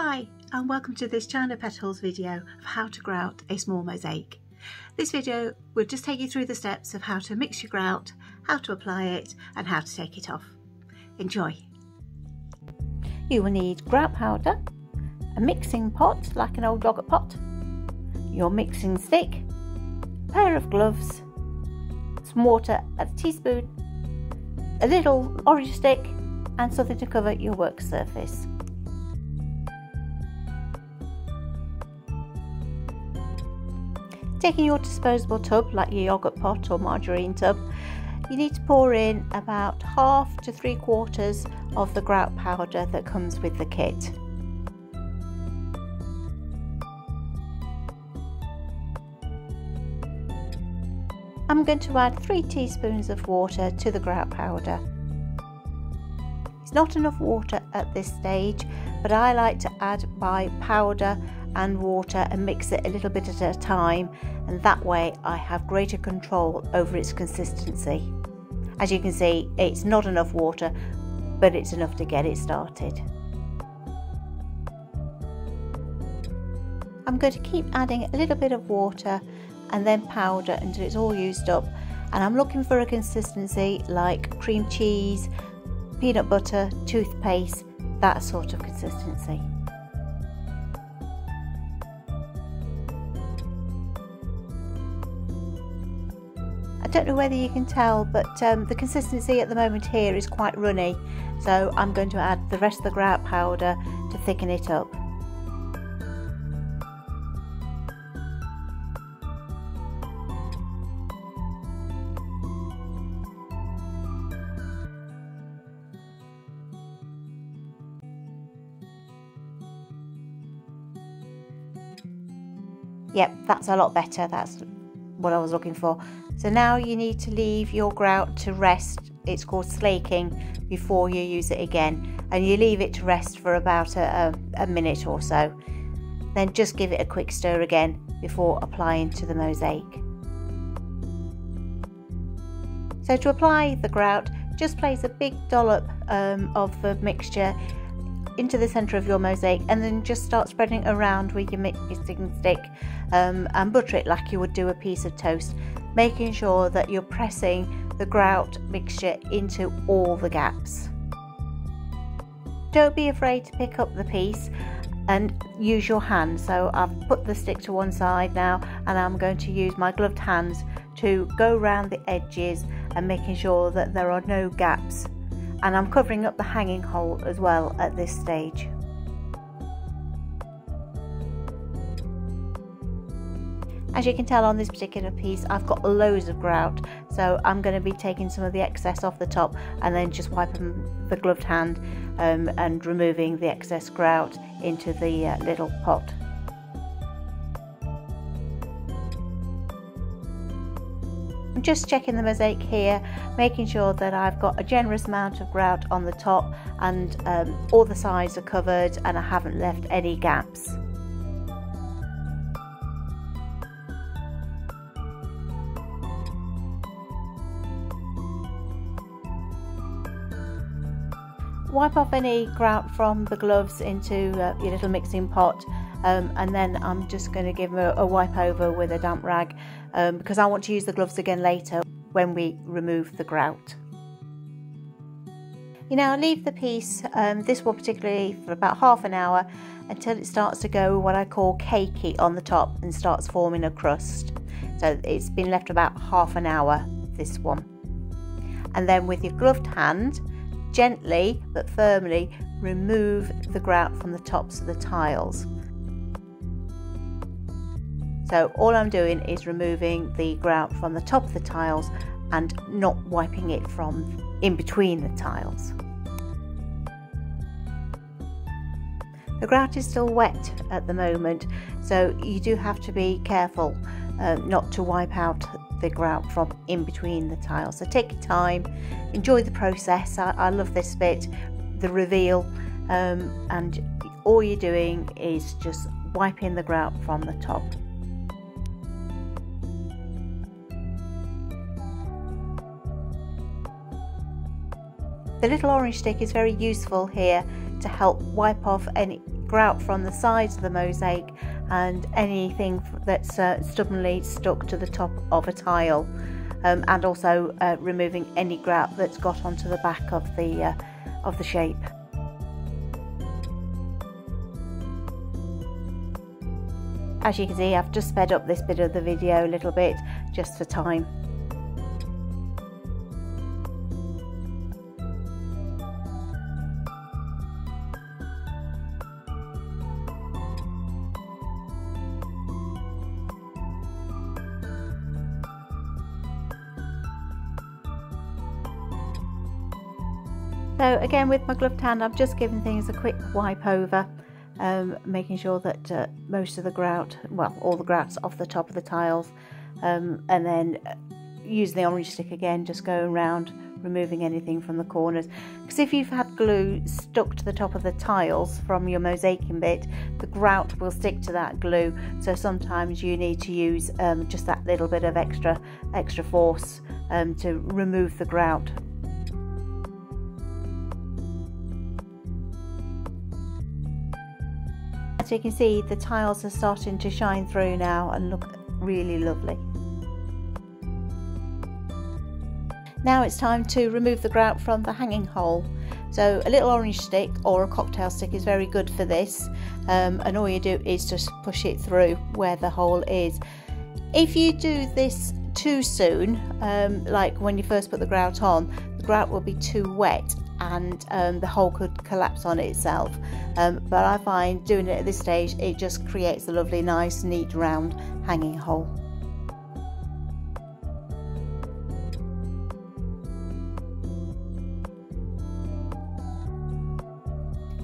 Hi and welcome to this China Petals video of how to grout a small mosaic. This video will just take you through the steps of how to mix your grout, how to apply it and how to take it off. Enjoy! You will need grout powder, a mixing pot like an old yogurt pot, your mixing stick, a pair of gloves, some water at a teaspoon, a little orange stick and something to cover your work surface. Taking your disposable tub like your yogurt pot or margarine tub, you need to pour in about half to 3/4 of the grout powder that comes with the kit. I'm going to add 3 teaspoons of water to the grout powder. It's not enough water at this stage, but I like to add my powder and water and mix it a little bit at a time, and that way I have greater control over its consistency. As you can see, it's not enough water, but it's enough to get it started. I'm going to keep adding a little bit of water and then powder until it's all used up, and I'm looking for a consistency like cream cheese, peanut butter, toothpaste, that sort of consistency. I don't know whether you can tell, but the consistency at the moment here is quite runny, so I'm going to add the rest of the grout powder to thicken it up. Yep, that's a lot better. That's what I was looking for. So now you need to leave your grout to rest. It's called slaking before you use it again, and you leave it to rest for about a minute or so. Then just give it a quick stir again before applying to the mosaic. So to apply the grout, just place a big dollop of the mixture into the centre of your mosaic, and then just start spreading it around with your mixing stick and butter it like you would do a piece of toast, making sure that you're pressing the grout mixture into all the gaps. Don't be afraid to pick up the piece and use your hand. So I've put the stick to one side now, and I'm going to use my gloved hands to go around the edges and making sure that there are no gaps. And I'm covering up the hanging hole as well at this stage. As you can tell on this particular piece, I've got loads of grout, so I'm going to be taking some of the excess off the top and then just wiping the gloved hand and removing the excess grout into the little pot. I'm just checking the mosaic here, making sure that I've got a generous amount of grout on the top and all the sides are covered and I haven't left any gaps. Wipe off any grout from the gloves into your little mixing pot, and then I'm just going to give them a wipe over with a damp rag because I want to use the gloves again later when we remove the grout. You now leave the piece, this one particularly, for about half an hour until it starts to go what I call cakey on the top and starts forming a crust. So it's been left about half an hour, this one. And then with your gloved hand, gently but firmly remove the grout from the tops of the tiles. So all I'm doing is removing the grout from the top of the tiles and not wiping it from in between the tiles. The grout is still wet at the moment, so you do have to be careful not to wipe out the grout from in between the tiles. So take your time, enjoy the process. I love this bit, the reveal, and all you're doing is just wiping the grout from the top. The little orange stick is very useful here to help wipe off any grout from the sides of the mosaic and anything that's stubbornly stuck to the top of a tile, and also removing any grout that's got onto the back of the shape. As you can see, I've just sped up this bit of the video a little bit just for time. So again, with my gloved hand, I've just given things a quick wipe over, making sure that most of the grout, well, all the grout's off the top of the tiles, and then using the orange stick again, just going around removing anything from the corners. Because if you've had glue stuck to the top of the tiles from your mosaicing bit, the grout will stick to that glue, so sometimes you need to use just that little bit of extra force to remove the grout. So you can see the tiles are starting to shine through now and look really lovely. Now it's time to remove the grout from the hanging hole. So a little orange stick or a cocktail stick is very good for this, and all you do is just push it through where the hole is. If you do this too soon, like when you first put the grout on, the grout will be too wet and the hole could collapse on itself, but I find doing it at this stage, it just creates a lovely, nice, neat, round hanging hole.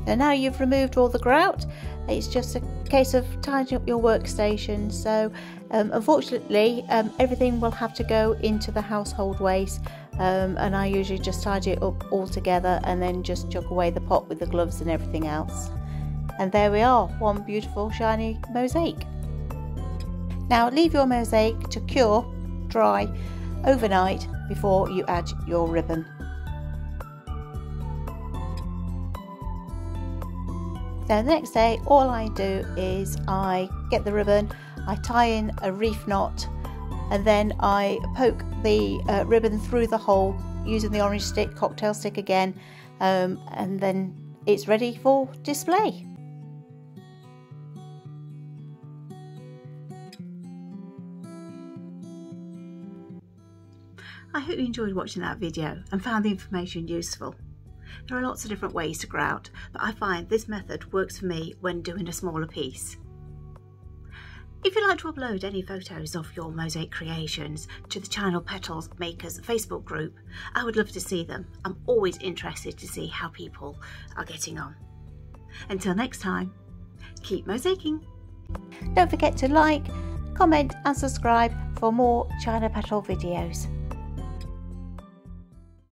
And now you've removed all the grout, it's just a case of tidying up your workstation. So unfortunately everything will have to go into the household waste, and I usually just tidy it up all together and then just chuck away the pot with the gloves and everything else. And there we are, one beautiful shiny mosaic. Now leave your mosaic to cure, dry overnight before you add your ribbon. So the next day, all I do is I get the ribbon, I tie in a reef knot, and then I poke the ribbon through the hole using the orange stick, cocktail stick again, and then it's ready for display. I hope you enjoyed watching that video and found the information useful. There are lots of different ways to grout, but I find this method works for me when doing a smaller piece. If you'd like to upload any photos of your mosaic creations to the China Petals Makers Facebook group, I would love to see them. I'm always interested to see how people are getting on. Until next time, keep mosaicing. Don't forget to like, comment and subscribe for more China Petal videos.